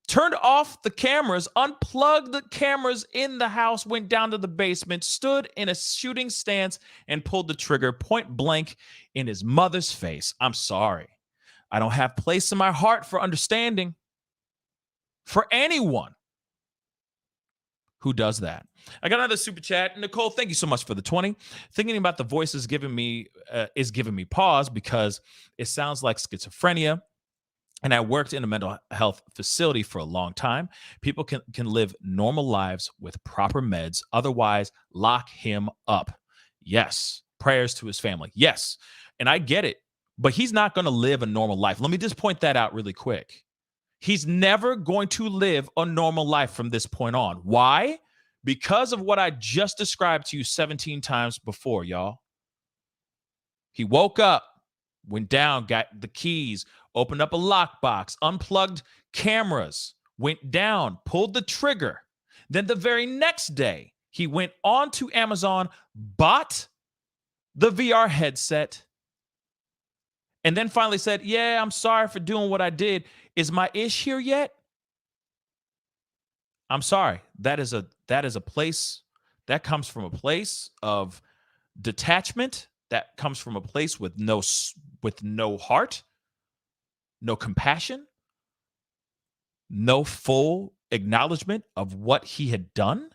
turned off the cameras, unplugged the cameras in the house, went down to the basement, stood in a shooting stance, and pulled the trigger point blank in his mother's face. I'm sorry. I don't have place in my heart for understanding for anyone who does that. I got another super chat. Nicole, thank you so much for the 20. Thinking about the voice is giving me pause because it sounds like schizophrenia. And I worked in a mental health facility for a long time. People can live normal lives with proper meds. Otherwise, lock him up. Yes. Prayers to his family. Yes. And I get it. But he's not going to live a normal life. Let me just point that out really quick. He's never going to live a normal life from this point on. Why? Because of what I just described to you 17 times before, y'all. He woke up, went down, got the keys, opened up a lockbox, unplugged cameras, went down, pulled the trigger. Then the very next day, he went on to Amazon, bought the VR headset, and then finally said, yeah, I'm sorry for doing what I did. Is my ish here yet? I'm sorry. That is a place that comes from a place of detachment. That comes from a place with no heart, no compassion. no full acknowledgement of what he had done.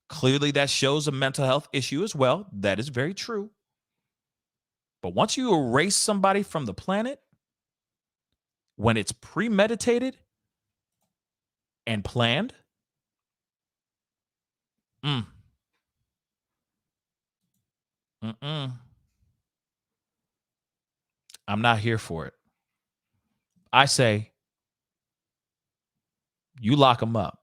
Clearly, that shows a mental health issue as well. That is very true. But once you erase somebody from the planet, when it's premeditated and planned, mm, I'm not here for it. I say, you lock them up.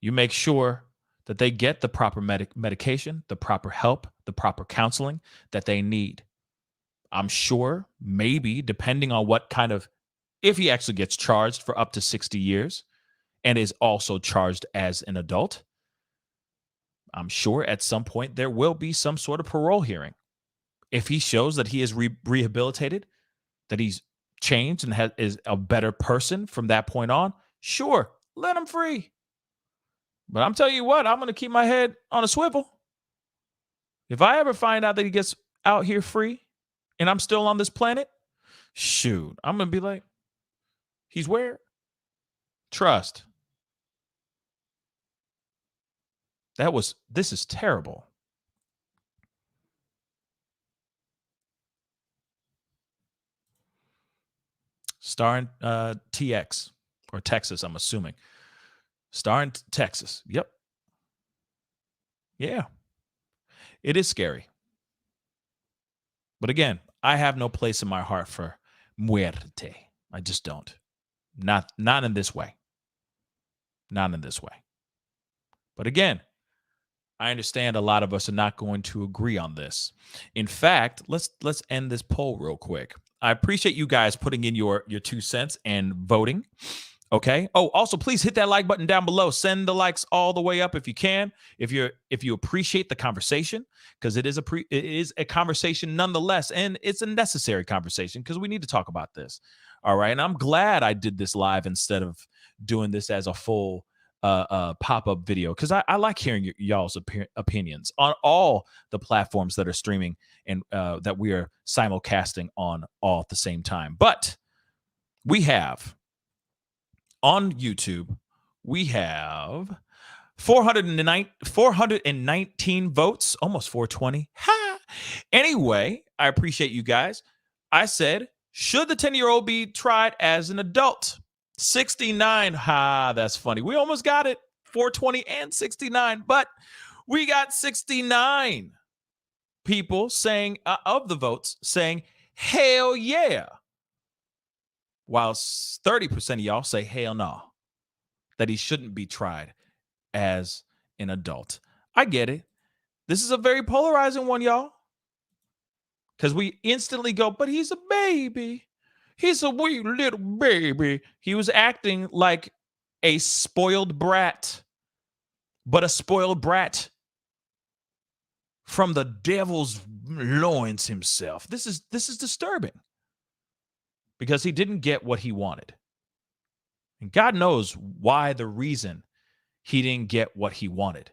You make sure that they get the proper medication, the proper help, the proper counseling that they need. I'm sure, maybe, depending on what kind of, if he actually gets charged for up to 60 years and is also charged as an adult, I'm sure at some point there will be some sort of parole hearing. If he shows that he is rehabilitated, that he's changed and is a better person from that point on, sure, let him free. But I'm telling you what, I'm going to keep my head on a swivel. If I ever find out that he gets out here free and I'm still on this planet, shoot, I'm going to be like, he's where? Trust. This is terrible. Star in TX or Texas, I'm assuming. Star in Texas. Yep. Yeah. It is scary. But again, I have no place in my heart for muerte. I just don't. Not in this way. Not in this way. But again, I understand a lot of us are not going to agree on this. In fact, let's end this poll real quick. I appreciate you guys putting in your 2 cents and voting. Okay. Oh, also, please hit that like button down below. Send the likes all the way up if you can. If you appreciate the conversation, because it is a conversation nonetheless, and it's a necessary conversation because we need to talk about this. All right. And I'm glad I did this live instead of doing this as a full pop-up video, because I like hearing y'all's opinions on all the platforms that are streaming and that we are simulcasting on all at the same time. But we have on YouTube, we have 419 votes, almost 420. Ha! Anyway, I appreciate you guys. I said, should the 10-year-old be tried as an adult? 69. Ha, that's funny. We almost got it. 420 and 69, but we got 69 people saying, of the votes, saying, hell yeah. While 30% of y'all say hell no, that he shouldn't be tried as an adult. I get it. This is a very polarizing one, y'all. Because we instantly go, but he's a baby. He's a wee little baby. He was acting like a spoiled brat, but a spoiled brat from the devil's loins himself. This is disturbing. Because he didn't get what he wanted. And God knows why, the reason he didn't get what he wanted.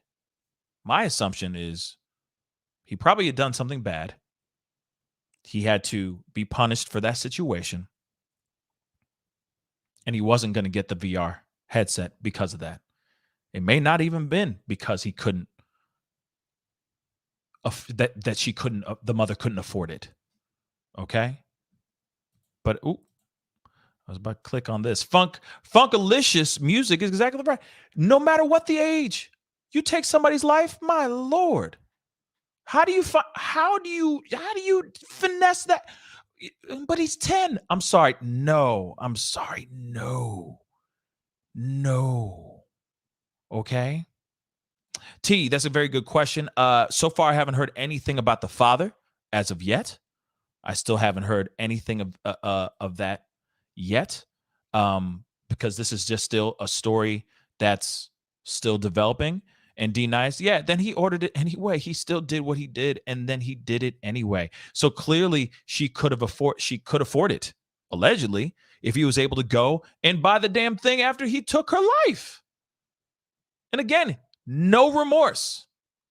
My assumption is he probably had done something bad. He had to be punished for that situation. And he wasn't going to get the VR headset because of that. It may not even been because he couldn't, the mother couldn't afford it. Okay? But I was about to click on this. Funkalicious music is exactly right. No matter what the age, you take somebody's life, my Lord. How do you finesse that? But he's 10. I'm sorry. No. Okay. T, that's a very good question. So far, I haven't heard anything about the father as of yet. I still haven't heard anything of that yet, because this is just still a story that's still developing. And D-Nice, yeah, then he ordered it anyway. He still did what he did, and then he did it anyway. So clearly, she could afford it, allegedly, if he was able to go and buy the damn thing after he took her life. And again, no remorse.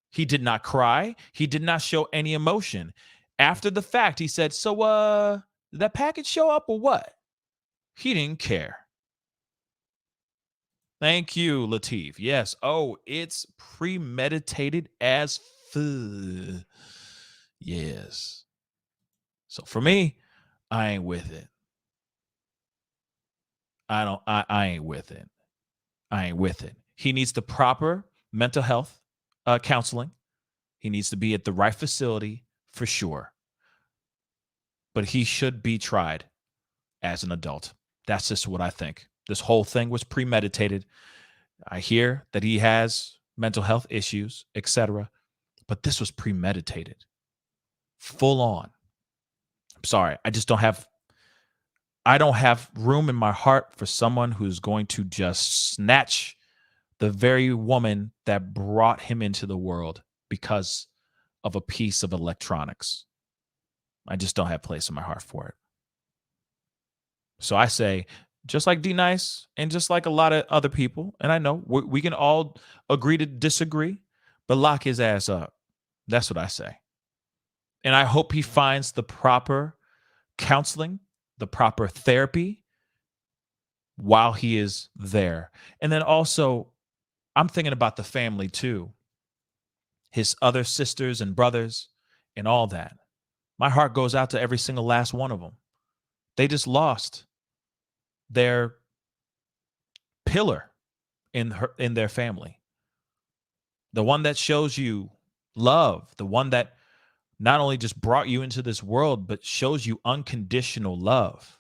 He did not cry. He did not show any emotion. After the fact, he said, so, did that package show up or what? He didn't care. Thank you, Lateef. Yes. Oh, it's premeditated as fuck. Yes. So for me, I ain't with it. I ain't with it. I ain't with it. He needs the proper mental health counseling. He needs to be at the right facility for sure. But he should be tried as an adult. That's just what I think. This whole thing was premeditated. I hear that he has mental health issues, etc., but this was premeditated. Full on. I'm sorry. I don't have room in my heart for someone who's going to just snatch the very woman that brought him into the world because of a piece of electronics. I just don't have place in my heart for it. So I say, just like D Nice and just like a lot of other people, and I know we can all agree to disagree, but lock his ass up. That's what I say. And I hope he finds the proper counseling, the proper therapy while he is there. And then also, I'm thinking about the family too, his other sisters and brothers and all that. My heart goes out to every single last one of them. They just lost their pillar in their family. The one that shows you love, the one that not only just brought you into this world, but shows you unconditional love.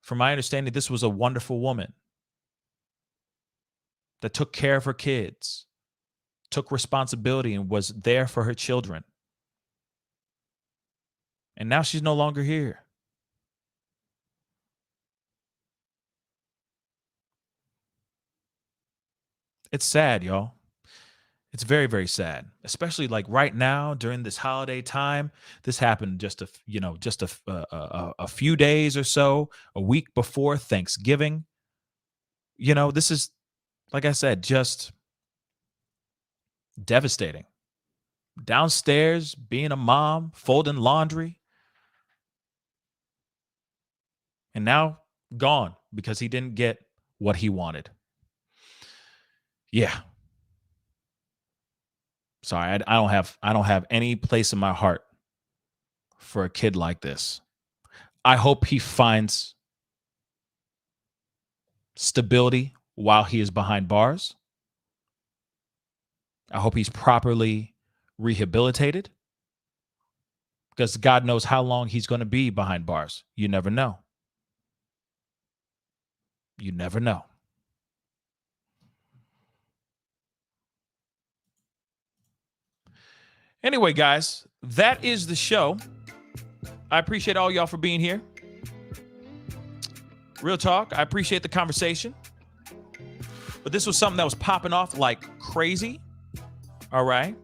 From my understanding, this was a wonderful woman that took care of her kids, took responsibility, and was there for her children. And now she's no longer here. It's sad, y'all. It's very, very sad, especially like right now during this holiday time. This happened just a few days or so, a week before Thanksgiving. This is, like I said, just devastating. Downstairs, being a mom, folding laundry, and now gone because he didn't get what he wanted. Yeah. Sorry, I don't have any place in my heart for a kid like this. I hope he finds stability while he is behind bars. I hope he's properly rehabilitated, because God knows how long he's going to be behind bars. You never know. You never know. Anyway, guys, that is the show. I appreciate all y'all for being here. Real talk. I appreciate the conversation. But this was something that was popping off like crazy. All right.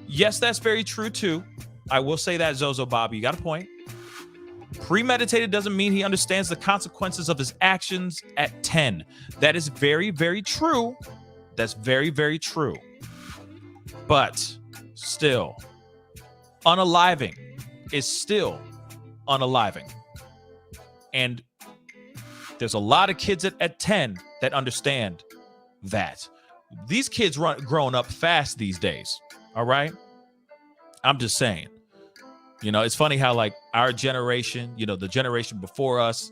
Yes, that's very true, too. I will say that, Zozo Bobby. You got a point. Premeditated doesn't mean he understands the consequences of his actions at 10. That is very, very true. That's very, very true. But still, unaliving is still unaliving. And there's a lot of kids at 10 that understand that. These kids growing up fast these days. All right. I'm just saying. It's funny how like our generation, the generation before us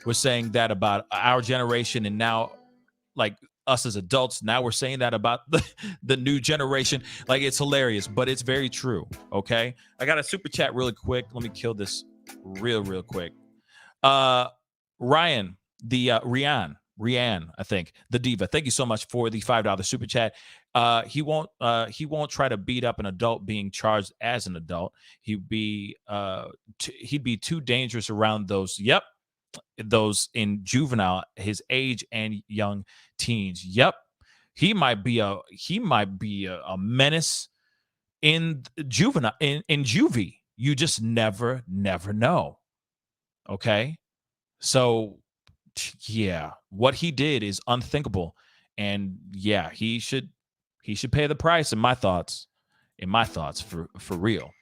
was saying that about our generation, and now like us as adults, now we're saying that about the new generation. Like, it's hilarious, but it's very true. Okay. I got a super chat really quick. Let me kill this real quick. Ryan, Rianne, I think, the diva. Thank you so much for the $5 super chat. He won't try to beat up an adult being charged as an adult. He'd be too dangerous around those. Yep. Those in juvenile, his age, and young teens. Yep. He might be a menace in juvenile, in juvie. You just never know. Okay. So yeah, what he did is unthinkable. And yeah, he should pay the price, in my thoughts for real.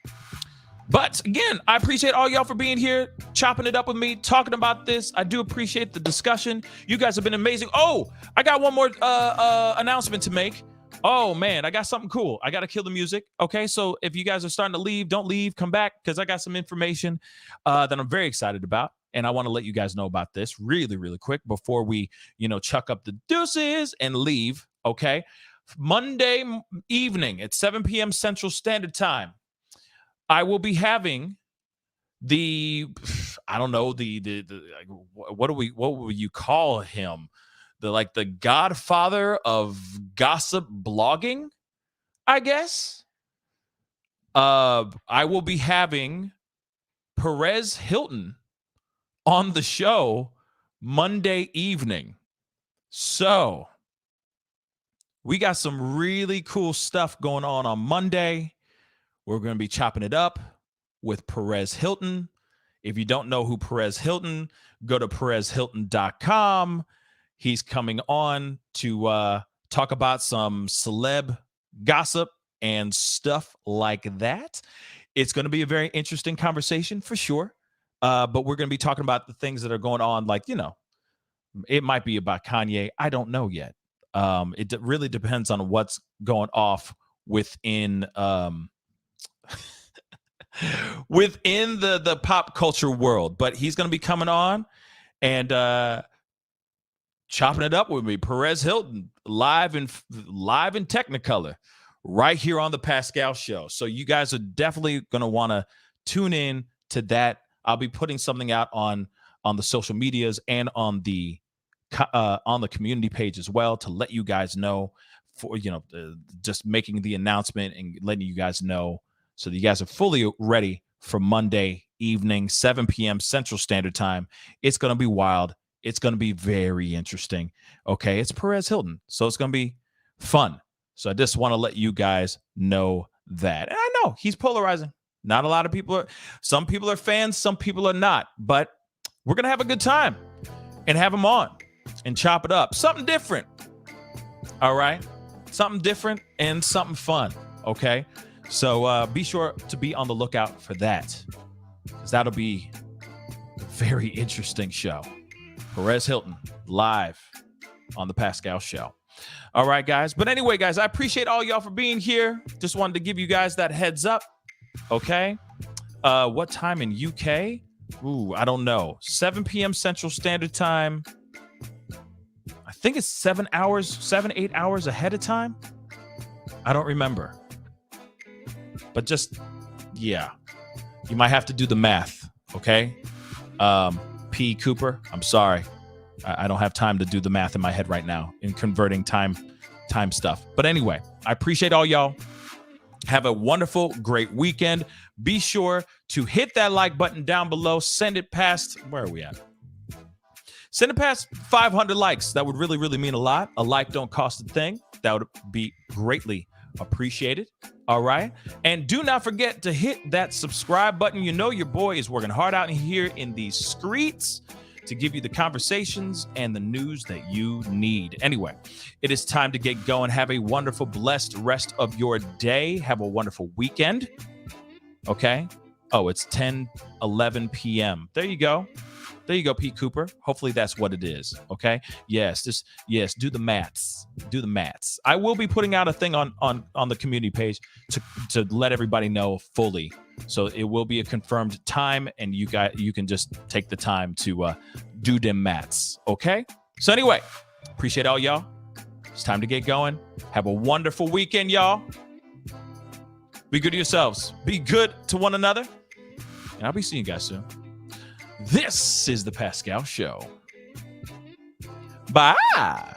But again, I appreciate all y'all for being here, chopping it up with me, talking about this. I do appreciate the discussion. You guys have been amazing. Oh, I got one more announcement to make. Oh, man, I got something cool. I got to kill the music. Okay, so if you guys are starting to leave, don't leave. Come back because I got some information that I'm very excited about. And I want to let you guys know about this really, really quick before we, chuck up the deuces and leave. Okay, Monday evening at 7 p.m. Central Standard Time, I will be having what would you call him? The godfather of gossip blogging, I guess. I will be having Perez Hilton on the show Monday evening. So we got some really cool stuff going on Monday. We're going to be chopping it up with Perez Hilton. If you don't know who Perez Hilton, go to perezhilton.com. He's coming on to talk about some celeb gossip and stuff like that. It's going to be a very interesting conversation for sure. But we're going to be talking about the things that are going on. It might be about Kanye. I don't know yet. It really depends on what's going off within within the pop culture world. But he's going to be coming on and chopping it up with me, Perez Hilton, live in Technicolor, right here on the Pascal Show. So you guys are definitely going to want to tune in to that. I'll be putting something out on the social medias and on the community page as well to let you guys know, for just making the announcement and letting you guys know so that you guys are fully ready for Monday evening, 7 p.m. Central Standard Time. It's going to be wild. It's going to be very interesting. Okay, it's Perez Hilton, so it's going to be fun. So I just want to let you guys know that. And I know he's polarizing. Not a lot of people some people are fans, some people are not. But we're going to have a good time and have him on and chop it up. Something different. All right? Something different and something fun. Okay? So be sure to be on the lookout for that, because that'll be a very interesting show. Perez Hilton live on the Pascal Show. All right, guys. But anyway, guys, I appreciate all y'all for being here. Just wanted to give you guys that heads up. Okay. What time in UK? Ooh, I don't know. 7 p.m. Central Standard Time. I think it's 8 hours ahead of time. I don't remember. But just, yeah. You might have to do the math. Okay. P. Cooper, I'm sorry. I don't have time to do the math in my head right now in converting time stuff. But anyway, I appreciate all y'all. Have a wonderful, great weekend. Be sure to hit that like button down below. Send it past, where are we at? Send it past 500 likes. That would really, really mean a lot. A like don't cost a thing. That would be greatly appreciated. All right. And do not forget to hit that subscribe button. You know your boy is working hard out here in these streets to give you the conversations and the news that you need. Anyway, it is time to get going. Have a wonderful, blessed rest of your day. Have a wonderful weekend. Okay. Oh, it's 10:11 p.m. There you go. There you go, Pete Cooper. Hopefully that's what it is. Okay. Yes. Do the maths. Do the maths. I will be putting out a thing on the community page to let everybody know fully. So it will be a confirmed time, and you can just take the time to do them maths. Okay. So anyway, appreciate all y'all. It's time to get going. Have a wonderful weekend, y'all. Be good to yourselves. Be good to one another. And I'll be seeing you guys soon. This is the Pascal Show. Bye.